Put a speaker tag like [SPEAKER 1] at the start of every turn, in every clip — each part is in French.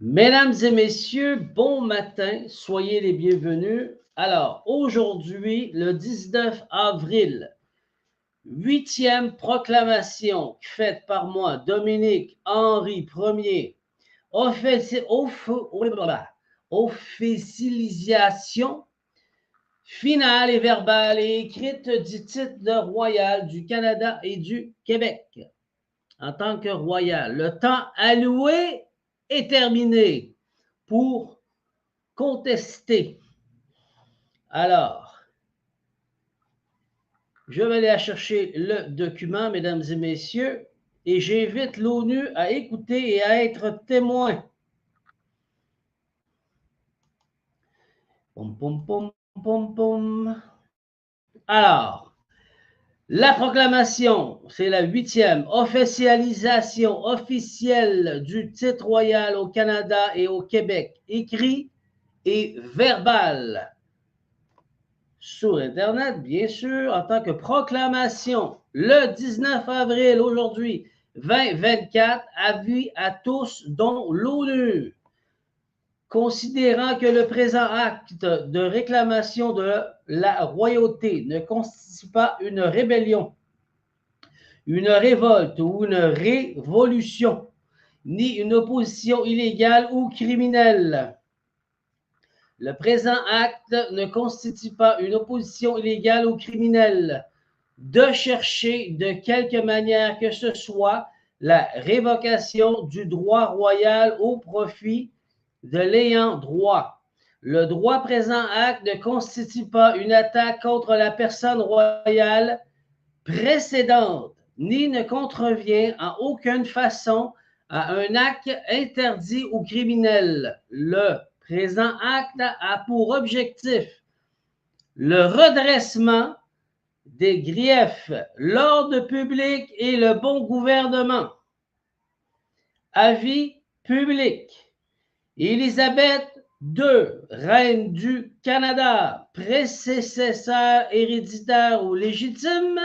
[SPEAKER 1] Mesdames et messieurs, bon matin, soyez les bienvenus. Alors, aujourd'hui, le 19 avril, 8e proclamation faite par moi, Dominique Henri Ier, officialisation finale et verbale et écrite du titre royal du Canada et du Québec en tant que royal. Le temps alloué est terminé pour contester. Alors, je vais aller chercher le document, mesdames et messieurs, et j'invite l'ONU à écouter et à être témoin. Pom, pom, pom, pom, pom. Alors, la proclamation, c'est la 8e officialisation officielle du titre royal au Canada et au Québec, écrit et verbal. Sur Internet, bien sûr, en tant que proclamation, le 19 avril, aujourd'hui, 2024, avis à tous, dont l'ONU. Considérant que le présent acte de réclamation de la royauté ne constitue pas une rébellion, une révolte ou une révolution, ni une opposition illégale ou criminelle. Le présent acte ne constitue pas une opposition illégale ou criminelle. De chercher de quelque manière que ce soit la révocation du droit royal au profit de l'ayant droit. Le droit présent acte ne constitue pas une attaque contre la personne royale précédente, ni ne contrevient en aucune façon à un acte interdit ou criminel. Le présent acte a pour objectif le redressement des griefs, l'ordre public et le bon gouvernement. Avis public. Élisabeth II, reine du Canada, prédécesseur héréditaire ou légitime,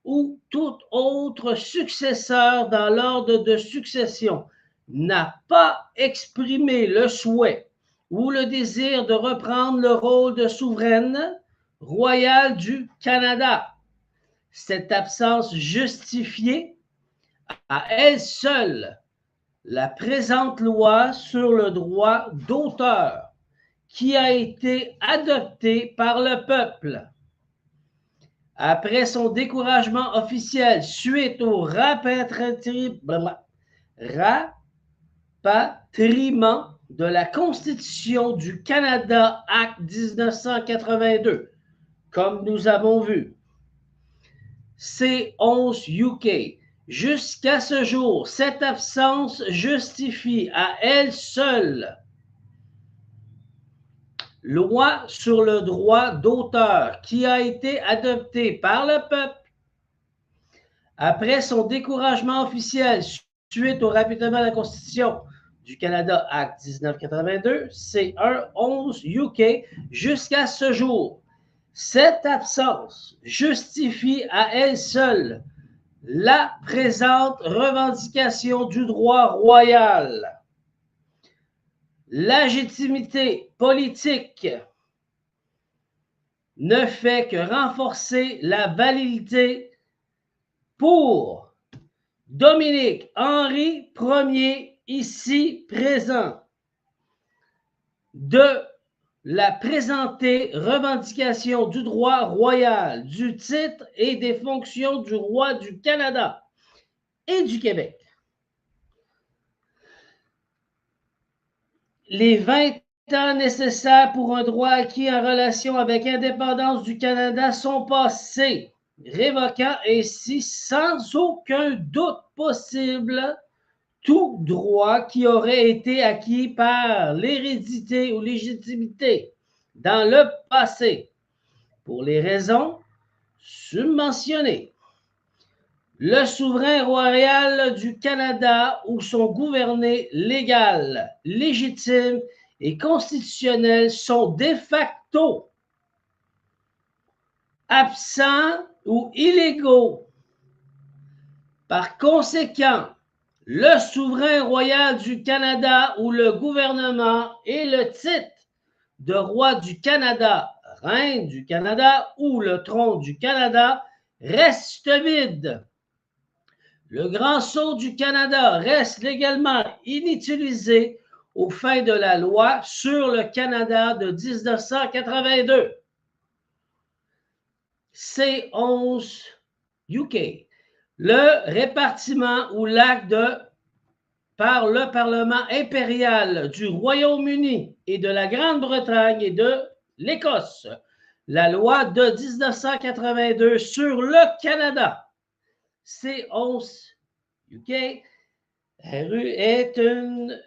[SPEAKER 1] ou tout autre successeur dans l'ordre de succession, n'a pas exprimé le souhait ou le désir de reprendre le rôle de souveraine royale du Canada. Cette absence justifiée à elle seule la présente loi sur le droit d'auteur qui a été adoptée par le peuple. Après son découragement officiel suite au rapatriement de la Constitution du Canada, Acte 1982, comme nous avons vu, C11 UK. Jusqu'à ce jour, cette absence justifie à elle seule loi sur le droit d'auteur qui a été adoptée par le peuple après son découragement officiel suite au rapatriement de la Constitution du Canada, Acte 1982, C111 UK, jusqu'à ce jour. Cette absence justifie à elle seule la présente revendication du droit royal. La légitimité politique ne fait que renforcer la validité pour Dominique Henri Ier, ici présent, de la présentée revendication du droit royal, du titre et des fonctions du roi du Canada et du Québec. Les 20 ans nécessaires pour un droit acquis en relation avec l'indépendance du Canada sont passés, révoquant ainsi sans aucun doute possible tout droit qui aurait été acquis par l'hérédité ou légitimité dans le passé, pour les raisons submentionnées. Le souverain royal du Canada ou son gouverné légal, légitime et constitutionnel sont de facto absents ou illégaux. Par conséquent, le souverain royal du Canada ou le gouvernement et le titre de roi du Canada, reine du Canada ou le trône du Canada reste vide. Le Grand Sceau du Canada reste légalement inutilisé aux fins de la loi sur le Canada de 1982. C11 UK. Le répartiment ou l'acte par le Parlement impérial du Royaume-Uni et de la Grande-Bretagne et de l'Écosse. La loi de 1982 sur le Canada. C11 UK. RU est une...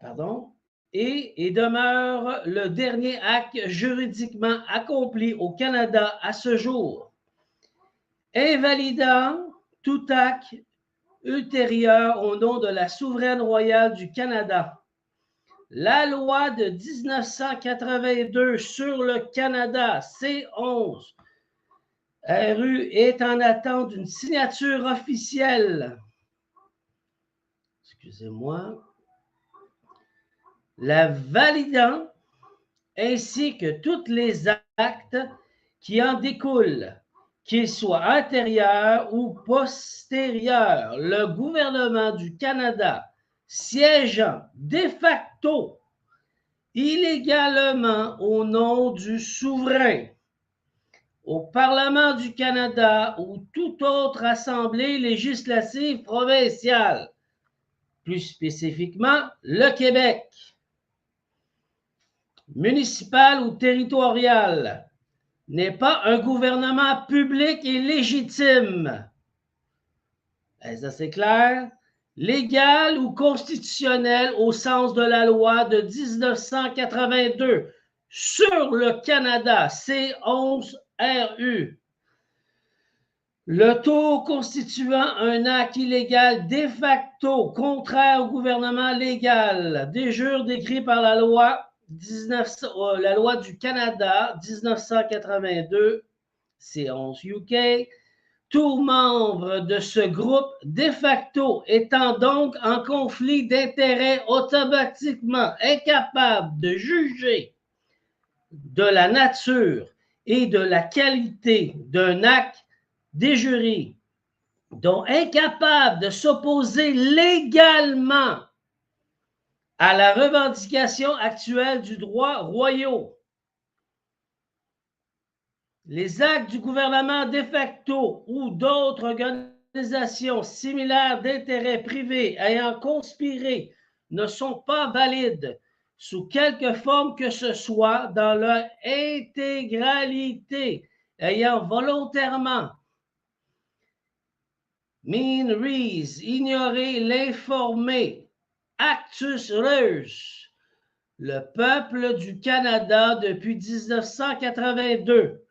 [SPEAKER 1] Pardon. Et demeure le dernier acte juridiquement accompli au Canada à ce jour, invalidant tout acte ultérieur au nom de la souveraine royale du Canada. La loi de 1982 sur le Canada, C11, RU, est en attente d'une signature officielle. Excusez-moi. La validant ainsi que tous les actes qui en découlent, qu'ils soient antérieurs ou postérieurs. Le gouvernement du Canada siégeant de facto illégalement au nom du souverain au Parlement du Canada ou toute autre assemblée législative provinciale, plus spécifiquement le Québec, municipal ou territorial, n'est pas un gouvernement public et légitime. Ça c'est clair? Légal ou constitutionnel au sens de la loi de 1982 sur le Canada, C11RU. Le tout constituant un acte illégal de facto contraire au gouvernement légal, déjure décrit par la loi du Canada 1982, C11 UK. Tout membre de ce groupe de facto étant donc en conflit d'intérêts automatiquement incapable de juger de la nature et de la qualité d'un acte déjuré, donc incapable de s'opposer légalement à la revendication actuelle du droit royal. Les actes du gouvernement de facto ou d'autres organisations similaires d'intérêts privés ayant conspiré ne sont pas valides sous quelque forme que ce soit dans leur intégralité, ayant volontairement mean res, ignorer, l'informer, actus reus, le peuple du Canada depuis 1982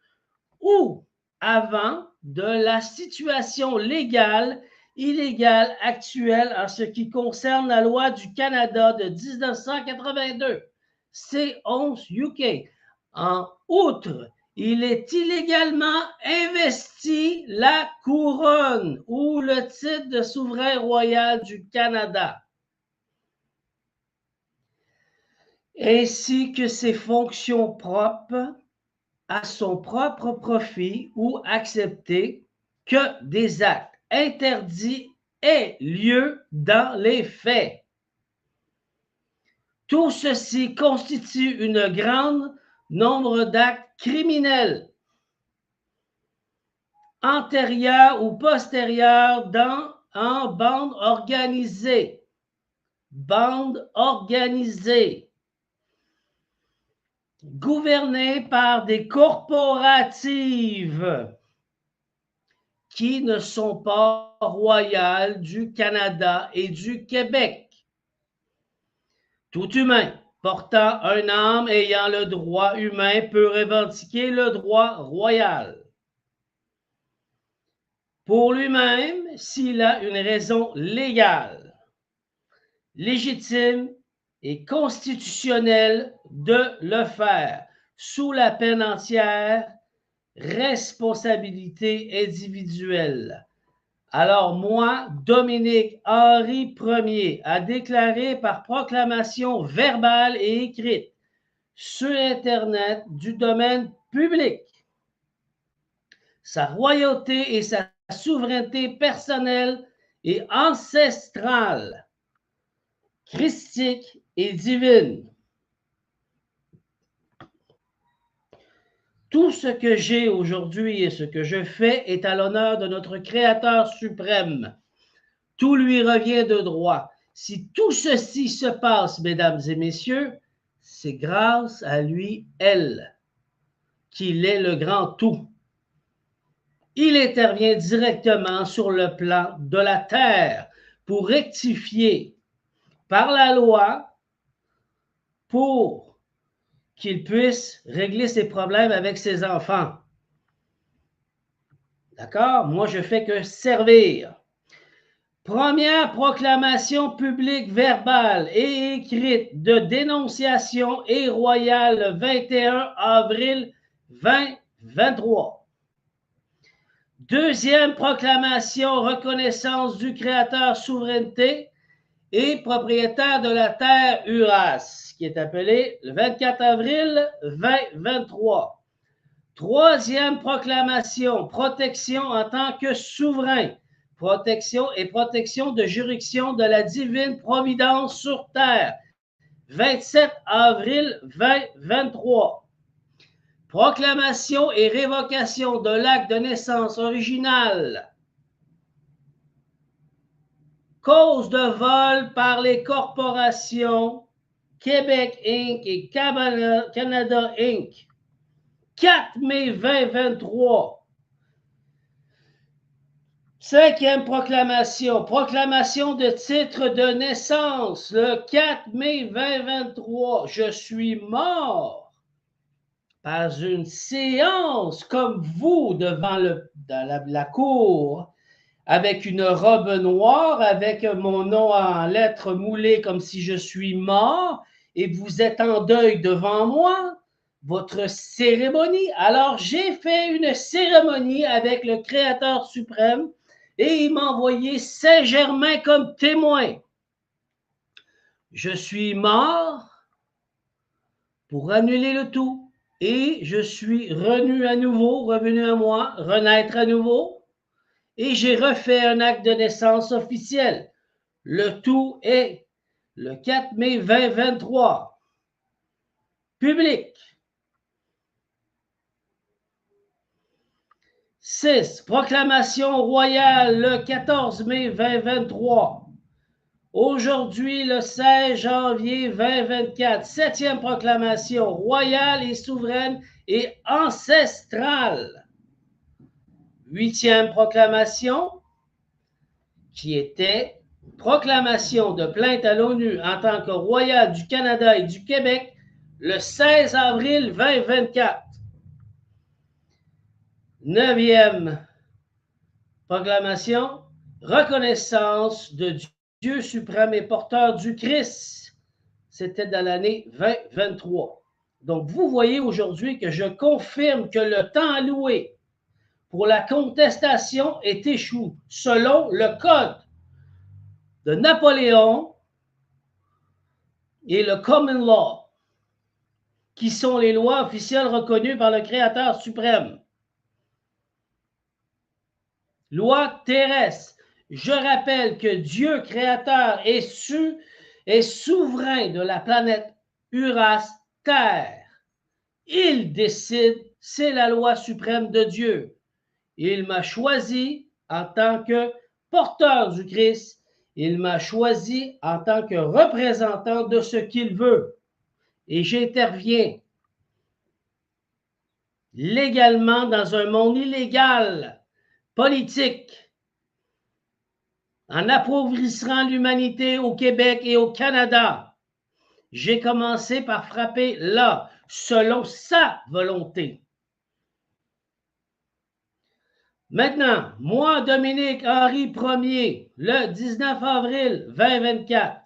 [SPEAKER 1] ou avant de la situation légale, illégale actuelle en ce qui concerne la loi du Canada de 1982, C11 UK. En outre, il est illégalement investi la couronne ou le titre de souverain royal du Canada, ainsi que ses fonctions propres à son propre profit ou accepter que des actes interdits aient lieu dans les faits. Tout ceci constitue un grand nombre d'actes criminels, antérieurs ou postérieurs en bande organisée. Bande organisée. Gouvernée par des corporatives qui ne sont pas royales du Canada et du Québec. Tout humain portant un âme ayant le droit humain peut revendiquer le droit royal pour lui-même s'il a une raison légale, légitime et constitutionnelle de le faire, sous la peine entière responsabilité individuelle. Alors moi, Dominique Henri Ier, a déclaré par proclamation verbale et écrite sur Internet du domaine public sa royauté et sa souveraineté personnelle et ancestrale, christique et divine. Tout ce que j'ai aujourd'hui et ce que je fais est à l'honneur de notre Créateur suprême. Tout lui revient de droit. Si tout ceci se passe, mesdames et messieurs, c'est grâce à lui, elle, qu'il est le grand tout. Il intervient directement sur le plan de la terre pour rectifier par la loi pour qu'il puisse régler ses problèmes avec ses enfants. D'accord? Moi, je fais que servir. Première proclamation publique verbale et écrite de dénonciation et royale le 21 avril 2023. Deuxième proclamation, reconnaissance du Créateur souveraineté et propriétaire de la terre Uras, qui est appelé le 24 avril 2023. Troisième proclamation, protection en tant que souverain, protection et protection de juridiction de la divine providence sur terre, 27 avril 2023. Proclamation et révocation de l'acte de naissance original. Cause de vol par les corporations Québec Inc. et Canada Inc. 4 mai 2023. Cinquième proclamation. Proclamation de titre de naissance le 4 mai 2023. Je suis mort par une séance comme vous devant la cour avec une robe noire, avec mon nom en lettres moulées comme si je suis mort et vous êtes en deuil devant moi. Votre cérémonie. Alors, j'ai fait une cérémonie avec le Créateur suprême et il m'a envoyé Saint-Germain comme témoin. Je suis mort pour annuler le tout et je suis revenu à moi, renaître à nouveau et j'ai refait un acte de naissance officiel. Le tout est le 4 mai 2023. Public. 6. Proclamation royale le 14 mai 2023. Aujourd'hui, le 16 janvier 2024. 7e proclamation royale et souveraine et ancestrale. 8e proclamation qui était proclamation de plainte à l'ONU en tant que royal du Canada et du Québec le 16 avril 2024. 9e proclamation, reconnaissance de Dieu suprême et porteur du Christ. C'était dans l'année 2023. Donc, vous voyez aujourd'hui que je confirme que le temps alloué pour la contestation est échoué selon le code de Napoléon et le common law, qui sont les lois officielles reconnues par le Créateur suprême. Loi terrestre. Je rappelle que Dieu créateur est souverain de la planète Uras Terre. Il décide, c'est la loi suprême de Dieu. Il m'a choisi en tant que porteur du Christ. Il m'a choisi en tant que représentant de ce qu'il veut. Et j'interviens légalement dans un monde illégal, politique, en appauvrissant l'humanité au Québec et au Canada. J'ai commencé par frapper là, selon sa volonté. Maintenant, moi, Dominique Henri Ier, le 19 avril 2024,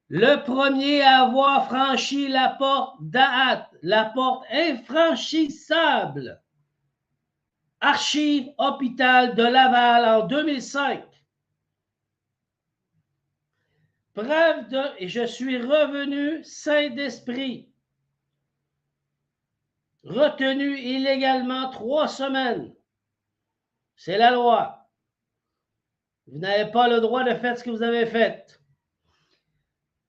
[SPEAKER 1] le premier à avoir franchi la porte d'Ahat, la porte infranchissable Archives hôpital de Laval en 2005. Preuve de « et je suis revenu saint d'esprit ». Retenu illégalement 3 semaines. C'est la loi. Vous n'avez pas le droit de faire ce que vous avez fait.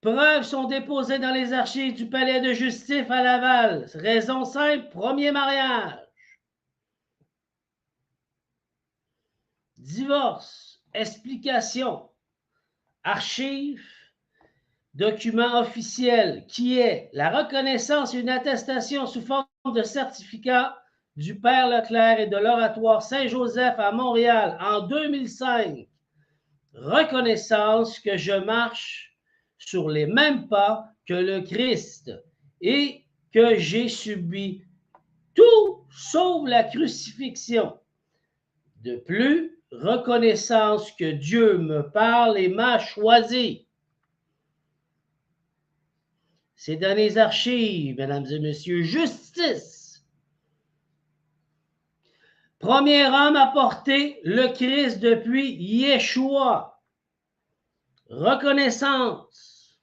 [SPEAKER 1] Preuves sont déposées dans les archives du palais de justice à Laval. Raison simple, premier mariage. Divorce, explication, archives, document officiel qui est la reconnaissance et une attestation sous forme de certificat du Père Leclerc et de l'Oratoire Saint-Joseph à Montréal en 2005. Reconnaissance que je marche sur les mêmes pas que le Christ et que j'ai subi tout sauf la crucifixion. De plus, reconnaissance que Dieu me parle et m'a choisi. C'est dans les archives, mesdames et messieurs, justice. Premier homme à porter le Christ depuis Yeshua. Reconnaissance.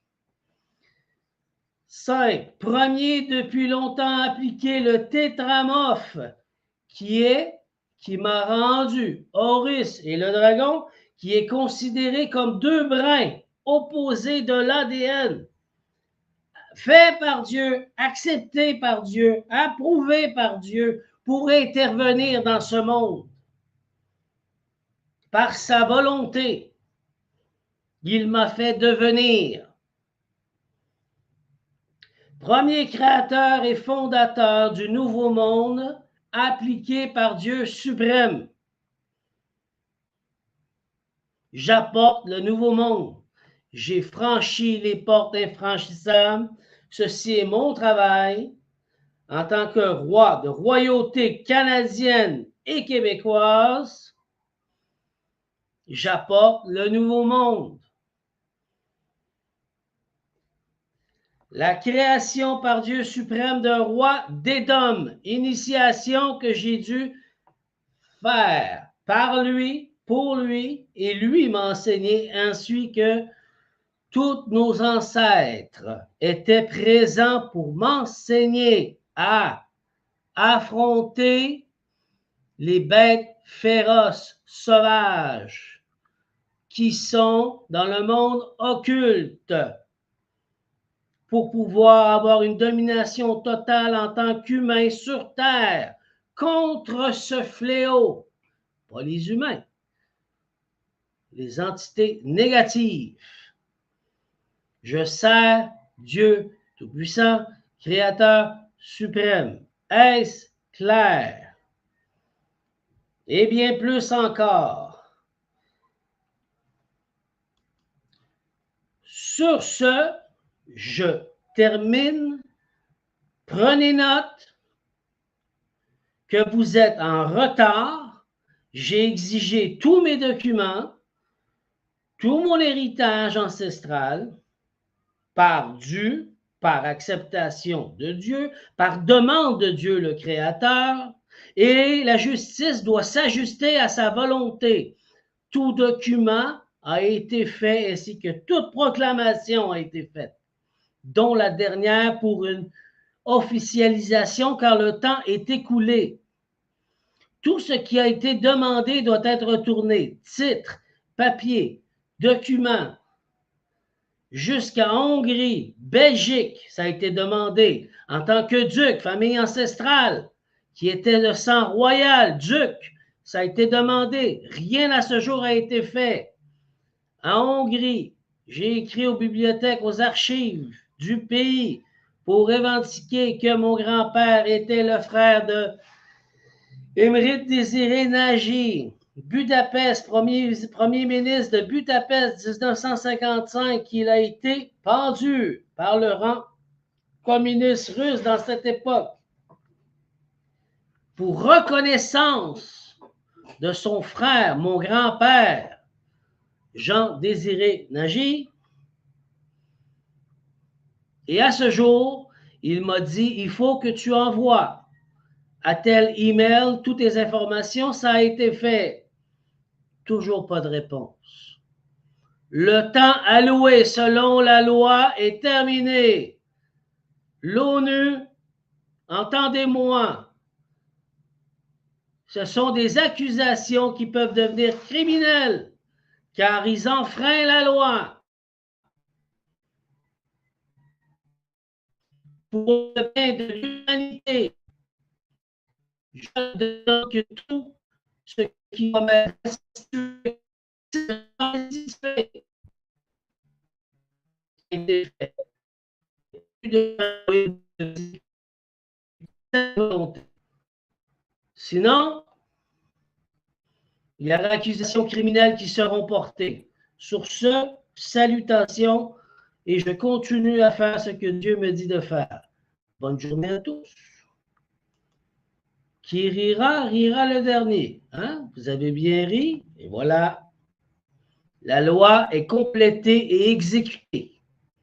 [SPEAKER 1] 5. Premier depuis longtemps appliqué le tétramorphe, qui m'a rendu Horus et le dragon, qui est considéré comme 2 brins opposés de l'ADN. Fait par Dieu, accepté par Dieu, approuvé par Dieu pour intervenir dans ce monde. Par sa volonté, il m'a fait devenir premier créateur et fondateur du nouveau monde appliqué par Dieu suprême. J'apporte le nouveau monde. J'ai franchi les portes infranchissables. Ceci est mon travail en tant que roi de royauté canadienne et québécoise. J'apporte le nouveau monde. La création par Dieu suprême d'un roi d'Édom, initiation que j'ai dû faire par lui, pour lui, et lui m'a enseigné, ainsi que tous nos ancêtres étaient présents pour m'enseigner à affronter les bêtes féroces, sauvages, qui sont dans le monde occulte, pour pouvoir avoir une domination totale en tant qu'humain sur Terre contre ce fléau. Pas les humains, les entités négatives. Je sers Dieu Tout-Puissant, Créateur suprême. Est-ce clair? Et bien plus encore. Sur ce, je termine. Prenez note que vous êtes en retard. J'ai exigé tous mes documents, tout mon héritage ancestral, par Dieu, par acceptation de Dieu, par demande de Dieu le Créateur, et la justice doit s'ajuster à sa volonté. Tout document a été fait ainsi que toute proclamation a été faite, dont la dernière pour une officialisation car le temps est écoulé. Tout ce qui a été demandé doit être retourné. Titre, papier, documents, jusqu'à Hongrie, Belgique, ça a été demandé en tant que duc, famille ancestrale, qui était le sang royal, duc, ça a été demandé. Rien à ce jour a été fait. En Hongrie, j'ai écrit aux bibliothèques, aux archives du pays pour revendiquer que mon grand-père était le frère de Émeric Désiré Nagy. Budapest, premier ministre de Budapest 1955, il a été pendu par le rang communiste russe dans cette époque pour reconnaissance de son frère, mon grand-père, Jean-Désiré Nagy. Et à ce jour, il m'a dit, il faut que tu envoies à tel email toutes les informations, ça a été fait. Toujours pas de réponse. Le temps alloué selon la loi est terminé. L'ONU, entendez-moi, ce sont des accusations qui peuvent devenir criminelles, car ils enfreignent la loi. Pour le bien de l'humanité, je demande que tout ce qui va me restituer été fait. Sinon, il y a d'accusations criminelles qui seront portées. Sur ce, salutations, et je continue à faire ce que Dieu me dit de faire. Bonne journée à tous. Qui rira, rira le dernier. Hein? Vous avez bien ri, et voilà. La loi est complétée et exécutée.